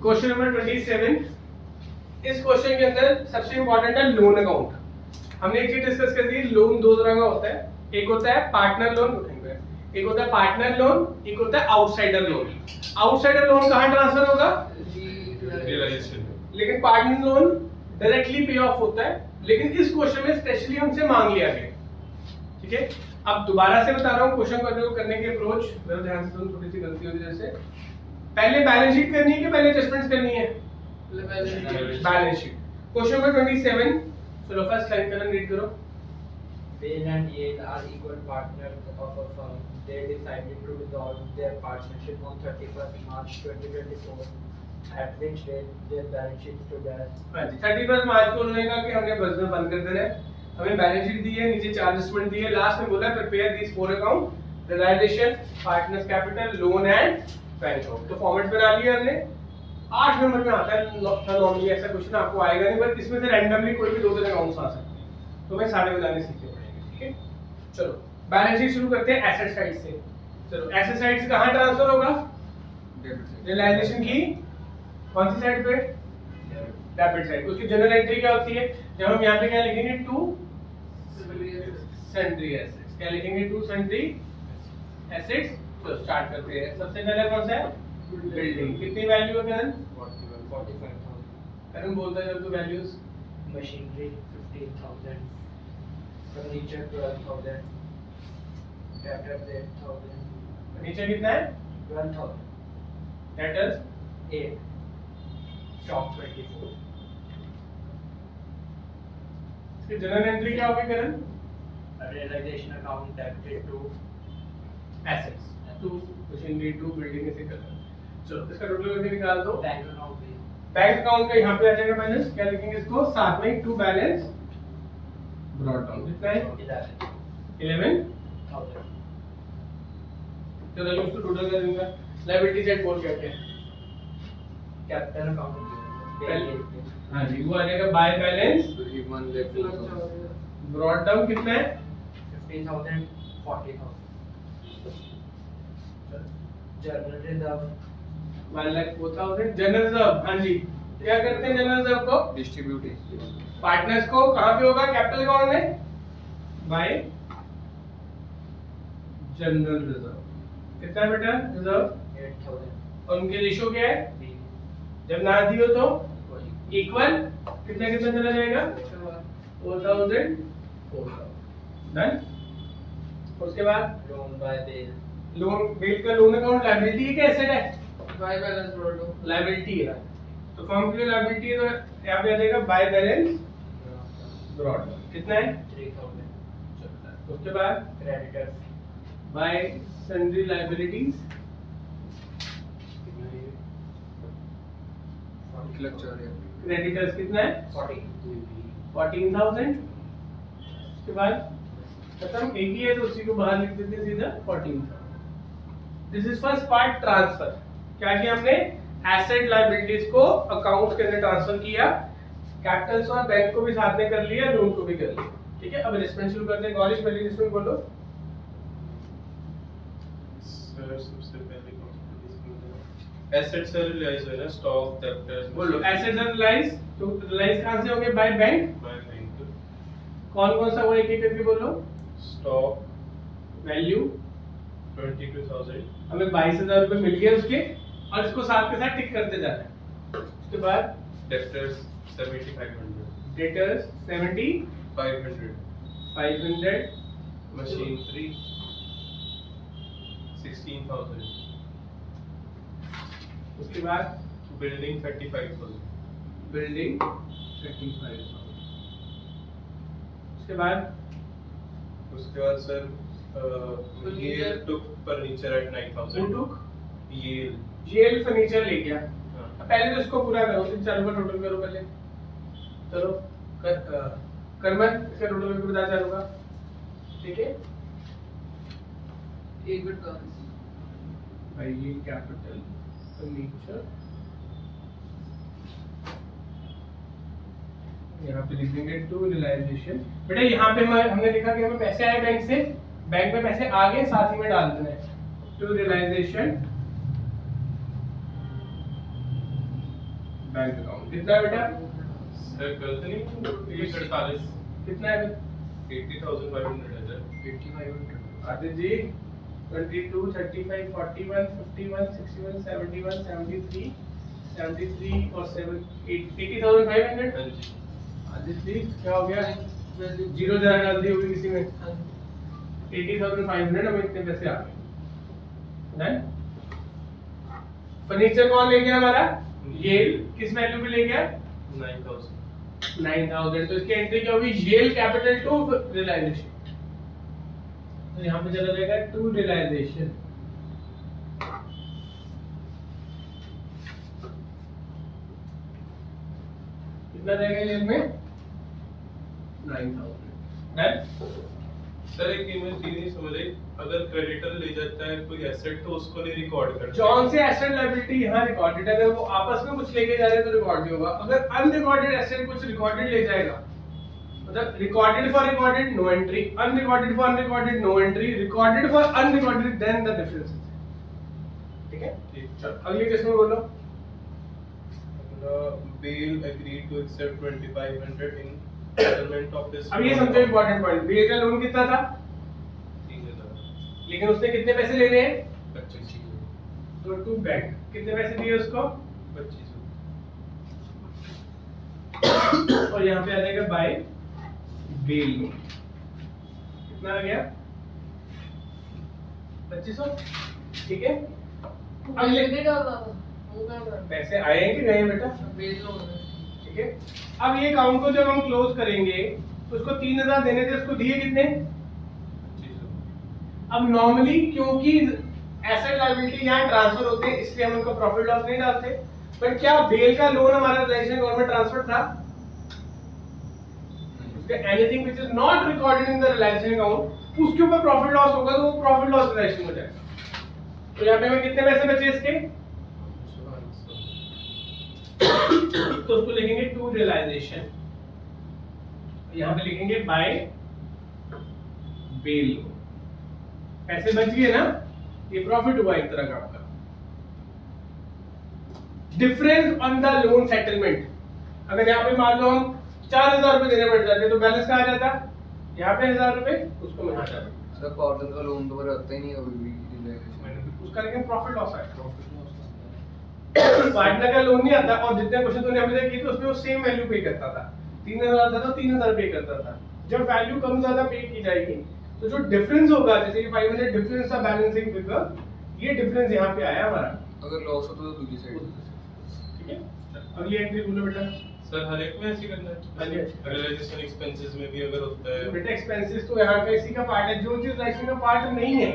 Question number 27। इस question के अंदर सबसे इंपॉर्टेंट है लोन अकाउंट। हमने एक चीज डिस्कस कर दी, लोन दो तरह का होता है, एक होता है पार्टनर लोन, एक होता है पार्टनर लोन, एक होता है आउटसाइडर लोन। आउटसाइडर लोन कहाँ ट्रांसफर होगा? लेकिन partner loan directly pay of होता है, लेकिन इस क्वेश्चन में स्पेशली हमसे मांग लिया गया। ठीक है, अब दोबारा से बता रहा हूँ क्वेश्चन करने की अप्रोच जरा ध्यान से सुनो, थोड़ी सी गलती होती है। जैसे पहले बैलेंस शीट करनी है कि पहले एडजस्टमेंट्स करनी है? Balance sheet. क्वेश्चन नंबर 27, चलो फर्स्ट लाइन का रीड करो। Bill and Yale are equal partners of a firm. They decided to dissolve their partnership on 31st March 2024, at which date their balance sheet stood as. हाँ जी, 31 मार्च को उन्होंने कहा कि हमने business बंद कर देना है, हमें बैलेंस शीट दी है, नीचे चार एडजस्टमेंट दी है, लास्ट में बोला prepare this four account, realization, partners capital, loan and bank account. तो फॉर्मेट बना लिया हमने। 8 नंबर में आता है नॉर्मली ऐसा क्वेश्चन आपको आएगा नहीं, बट इसमें से रैंडमली कोई भी दो तीन अकाउंट्स आ सकते हैं, तो मैं सारे बनाने सीखने पड़ेंगे। ठीक है, चलो बैलेंस शीट शुरू करते हैं एसेट साइड से। चलो एसेट साइड से कहां ट्रांसफर होगा? रियलाइजेशन की कौन सी साइड पे? Debit side. उसकी जनरल एंट्री क्या होती है? जब हम यहां पे क्या लिखेंगे? To sundry assets. क्या लिखेंगे? To sundry assets. तो स्टार्ट करते हैं। सबसे पहले कौन सा है? बिल्डिंग। कितनी वैल्यू है करण? 45,000. करण बोलता है जब तो वैल्यूज। Machinery 15,000. Furniture 12,000. Debtors 8,000. नीचे कितना है? 12,000. डेटर्स 8. Stock 24. इसकी जनरल एंट्री क्या होगी Karan? A realization account debited to assets. To machinery, to building, ऐसे करना। चलो इसका टोटल करके निकाल दो। bank account. बैंक अकाउंट का यहाँ पे आ जाएगा बैलेंस। क्या लिखेंगे इसको? साथ में टू बैलेंस ब्रॉट डाउन। कितना है? 11,000। चलो इसको टोटल कर दूंगा। लायबिलिटी साइड बोल क्या है? Capital account. हाँ जी, वो आ जाएगा बाय बैलेंस ब्रॉट डाउन। कितना है? 15,000. 40,000. General reserve. 1,04,000। जनरल रिजर्व, हाँ जी, क्या करते हैं जनरल रिजर्व को? डिस्ट्रीब्यूट पार्टनर्स को कहाँ पे होगा? कैपिटल अकाउंट में बाय जनरल रिजर्व। कितना है बेटा रिजर्व? 8,000. और उनके रेशियो क्या है? जब ना दियो तो इक्वल। कितना कितना चला जाएगा? 4,000 4,000। डन। उसके बाद Loan by bail. Loan, bail का लोन अकाउंट लायबिलिटी है क्या एसेट है? By balance brought लायबिलिटी है, तो फर्म के लिए लायबिलिटी है, तो यहाँ पे आ जाएगा बाय बैलेंस ब्रॉट। कितना है? 3,000. उसके बाद Creditors. Bye sundry liabilities. Creditors कितना है? 40. 14,000। उसके बाद खत्म, एक ही है तो उसी को बाहर लिख देते हैं सीधा 14,000। This is first part, transfer. क्या किया हमने? एसेट लायबिलिटीज को अकाउंट के अंदर ट्रांसफर किया, कैपिटल्स और बैंक को भी साथ में कर लिया, लोन को भी कर लिया। ठीक है, अब एडजस्टमेंट शुरू करते हैं। गौरीश पहले एडजस्टमेंट बोलो। सर सबसे पहले एसेट्स से रियलाइज है ना, स्टॉक, डेब्टर्स। बोलो एसेट्स रियलाइज। तो रियलाइज कहां से होंगे? By bank. By bank. कौन कौन सा वो एक एक करके बोलो। Stock value 22,000। हमें 22,000 रुपए मिल गए उसके, और इसको साथ के साथ टिक करते जाना है। उसके बाद डेब्टर्स 7,500। डेटर्स 500। 7,500। मशीनरी 16,000। उसके बाद बिल्डिंग 35,000। बिल्डिंग 35,000। उसके बाद सर ये टुक फर्नीचर एट 9,000। टुक ये जेल फर्नीचर ले गया। हाँ। अब पहले तो इसको पूरा करो, फिर चालू का टोटल करो पहले। चलो करमन इसका टोटल करके बता चालू का। ठीक है, एक मिनट का भाई ये कैपिटल फर्नीचर यहाँ पे लिख देंगे टू रियलाइजेशन। बेटा यहाँ पे हमने लिखा कि हमें पैसे आए बैंक से, बैंक में पैसे आ गए, साथ ही में डाल देना है टू रियलाइजेशन बैंक अकाउंट कितना है बेटा? सर गलत नहीं, ये 48 कितना है? 80,500 है सर। 8500 आदित्य जी 22, 35, 41, 51, 61, 71, 73, 73 और 80,500। हाँ जी। आदित्य जी क्या हो गया? जीरो जरा डाल दी होगी किसी में। 80,500 हमें इतने पैसे आ गए। डन। फर्नीचर कौन ले गया हमारा? येल। किस वैल्यू पे ले गया? 9,000। 9,000। तो इसकी एंट्री क्या होगी? येल कैपिटल टू रियलाइजेशन। तो यहाँ पे चला जाएगा टू रियलाइजेशन। कितना रहेगा येल में? 9,000। डन। सर एक ईमेल चीज नहीं समझ आई, अगर क्रेडिटर ले जाता है कोई एसेट तो उसको नहीं रिकॉर्ड करते। जॉन से एसेट लायबिलिटी यहाँ रिकॉर्डेड है। अगर वो आपस में कुछ लेके जा रहे हैं तो रिकॉर्ड नहीं होगा। अगर अनरिकॉर्डेड एसेट कुछ रिकॉर्डेड ले जाएगा, मतलब recorded for recorded no entry, unrecorded for unrecorded no entry, recorded for unrecorded then the difference. ठीक है? ठीक। चलो अगली किस्म बोलो। Bail agreed to accept 2,500 in settlement of this. अब ये समझो इंपॉर्टेंट पॉइंट। बेल का लोन कितना था? 3,000। लेकिन उसने कितने पैसे लेने हैं? 25,000। तो टू बैंक कितने पैसे दिए उसको? 25,000। और यहाँ पे आ जाएगा बाय बेल लोन। कितना आ गया? 2500। ठीक है? अगले पैसे आए हैं कि गए हैं बेटा? ठीक है। अब ये अकाउंट को जब हम क्लोज करेंगे तो उसको 3,000 देने थे, उसको दिए कितने? 25,000। अब नॉर्मली क्योंकि एसेट लायबिलिटी यहाँ ट्रांसफर होते हैं इसलिए हम उनको प्रॉफिट लॉस नहीं डालते। बट क्या बेल का लोन हमारा रिलेशन गवर्नमेंट ट्रांसफर था? Anything which is not recorded in the realisation account उसके ऊपर प्रॉफिट लॉस होगा तो वो प्रॉफिट लॉस रिलेशन हो जाएगा। तो यहाँ पे हमें कितने पैसे बचे इसके? तो उसको लिखेंगे टू रियलाइजेशन। यहाँ पे लिखेंगे बाय बेल। पैसे बच गए ना, ये प्रॉफिट हुआ एक तरह का आपका। Difference on the loan settlement. अगर यहाँ पे मान लो हम 4,000 रुपए देने पड़ जाते तो बैलेंस कहाँ आ जाता? यहाँ पे 1,000 रुपए, उसको मैं यहाँ जाता। सर पार्टनर का लोन तो भरा होता ही नहीं कभी भी उसका लेकिन प्रॉफिट लॉस आएगा। पार्टनर का लोन नहीं आता और जितने क्वेश्चन तूने अभी तक किए थे उसमें वो सेम वैल्यू पे करता था। 3,000 था तो 3,000 पे करता था। जब वैल्यू कम ज्यादा पे की जाएगी तो जो डिफरेंस होगा, जैसे कि 500 डिफरेंस था बैलेंसिंग फिगर, ये डिफरेंस यहाँ पे आया हमारा। अगर लॉस हो तो दूसरी साइड। ठीक है? अगली एंट्री बोलो बेटा। सर हर एक में ऐसे करना है? हाँ जी। रियलाइजेशन एक्सपेंसेस में भी अगर होता है? बेटा एक्सपेंसेस तो यहाँ का इसी का पार्ट है। जो चीज लाइसेंस का पार्ट नहीं है,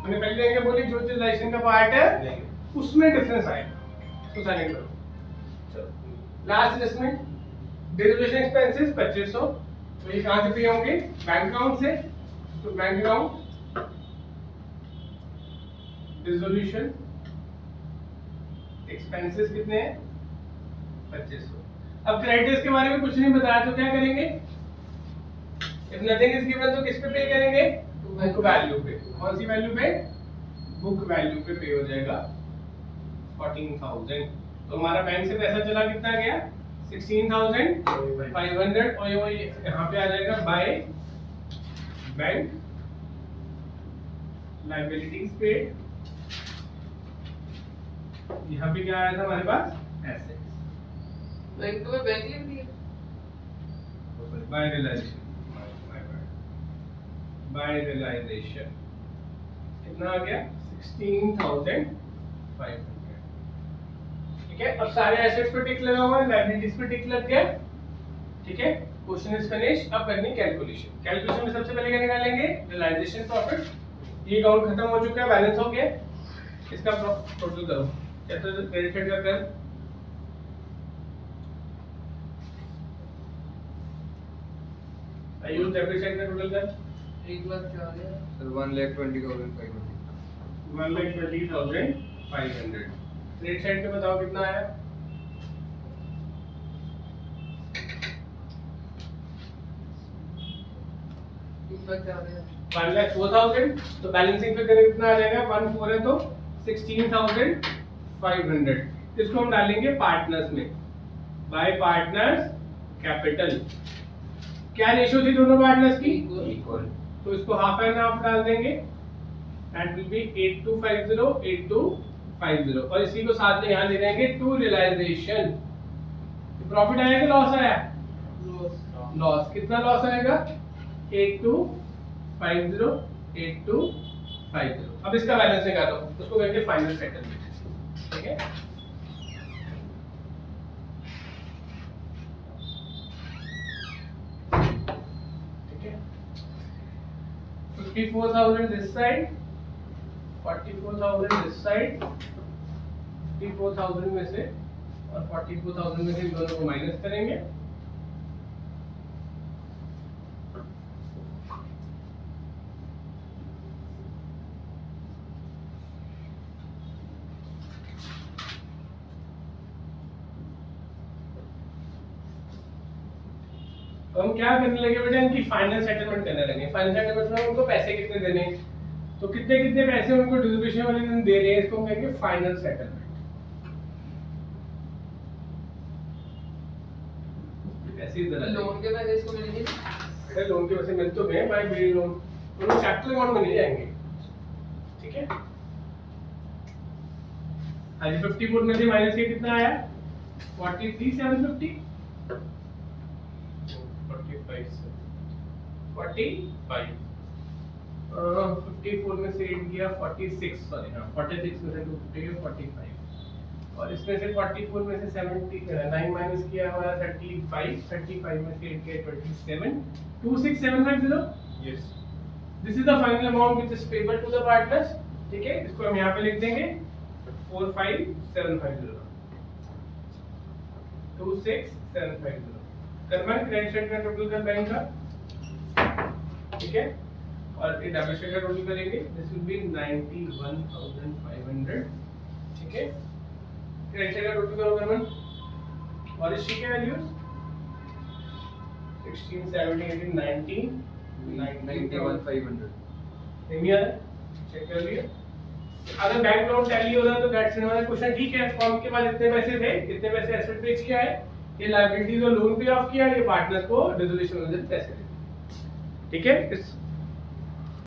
मैंने पहले क्या बोली, जो चीज लाइसेंस का पार्ट है नहीं। उसमें डिफरेंस आएगा। तो साइलेंट करो। चलो लास्ट एडजस्टमेंट डिसोल्यूशन एक्सपेंसेस 2500। तो ये कहां से पे होंगे? बैंक अकाउंट से। तो बैंक अकाउंट डिसोल्यूशन एक्सपेंसेस कितने हैं? 2500। अब क्रेडिटर्स के बारे में कुछ नहीं बताया तो क्या करेंगे? इफ नथिंग इज गिवन तो किस पे पे करेंगे? बुक वैल्यू पे। कौन सी वैल्यू पे? बुक वैल्यू पे पे हो जाएगा 14,000। तो हमारा बैंक से पैसा चला कितना गया? 16,500। और ये यहाँ पे आ जाएगा बाय बैंक लायबिलिटीज पेड। यहाँ पे क्या आया था हमारे पास? एसेट्स। बैंक में बैंक लिख दिया। Bye realisation. बाय रियलाइजेशन कितना आ गया? 16,500। ठीक है? अब सारे एसेट्स पे टिक लगा हुआ है, लायबिलिटीज पे टिक लग गया। ठीक है? Question is finish. अब करनी कैलकुलेशन। कैलकुलेशन में सबसे पहले क्या निकालेंगे? Realisation profit. ये अकाउंट खत्म हो चुका है, बैलेंस हो गया। इसका टोटल करो। चैप्टर क्रेडिट का कर। आयुष डेबिट साइड का टोटल कर। 1,04,000। सर 1,20,500। 1,20,500। क्रेडिट साइड पे बताओ कितना आया? 1,04,000। तो बैलेंसिंग फिगर कितना आ जाएगा? 1,4 है तो 16,500। इसको हम डालेंगे पार्टनर्स में, बाय पार्टनर्स कैपिटल। क्या रेशियो थी दोनों पार्टनर्स की? Equal. तो इसको हाफ एंड हाफ डाल देंगे, दैट विल बी 8250 8250, और इसी को साथ में यहाँ दे देंगे टू रियलाइजेशन। प्रॉफिट आया कि लॉस आया? लॉस। कितना लॉस आएगा? 8250 8250। अब इसका बैलेंस निकालो, उसको कहेंगे फाइनल सेटलमेंट। ठीक है, ठीक है। 54,000 this side, 44,000 this side, 54,000 में से और 44,000 में से इन दोनों को माइनस करेंगे। तो हम क्या करने लगे बेटा, इनकी फाइनल सेटलमेंट करने लगे। फाइनल सेटलमेंट में उनको पैसे कितने देने हैं, तो कितने कितने पैसे उनको डिस्ट्रीब्यूशन वाले दिन दे रहे हैं, इसको हम कहेंगे फाइनल सेटलमेंट। ऐसे ही जरा लोन के पैसे इसको मिलेंगे ना? अरे लोन के पैसे मिल तो गए भाई, बिल लोन दोनों कैपिटल अमाउंट में नहीं जाएंगे। ठीक है, आज 54 में से माइनस के कितना आया? 43,750 45 से 45 54 में से 8 गया 46, सॉरी हाँ 46 में से 250 गया 45, और इसमें से 44 में से 9 माइनस किया हमारा 35, 35 में से 8 गया 27, 26750। Yes this is the final amount which is payable to the partners. ठीक है, इसको हम यहाँ पे लिख देंगे 45750 26750। करवन क्रेडिट साइड का टोटल कर बैंक का। ठीक है, और ये डेबिट साइड का टोटल करेंगे, दिस विल बी 91,500। ठीक है, क्रेडिट साइड का टोटल करो करवन, और इसकी क्या वैल्यूज? 16 17 18 19 91,500। नहीं आ रहा, चेक कर लिया। अगर बैंक लोन टैली हो रहा है तो दैट्स हमारा क्वेश्चन। ठीक है, फर्म के पास इतने पैसे थे, कितने पैसे एसेट बेच किया है, ये लायबिलिटीज और लोन पे ऑफ किया, ये पार्टनर्स को डिसोल्यूशन में पैसे दे। ठीक है, इस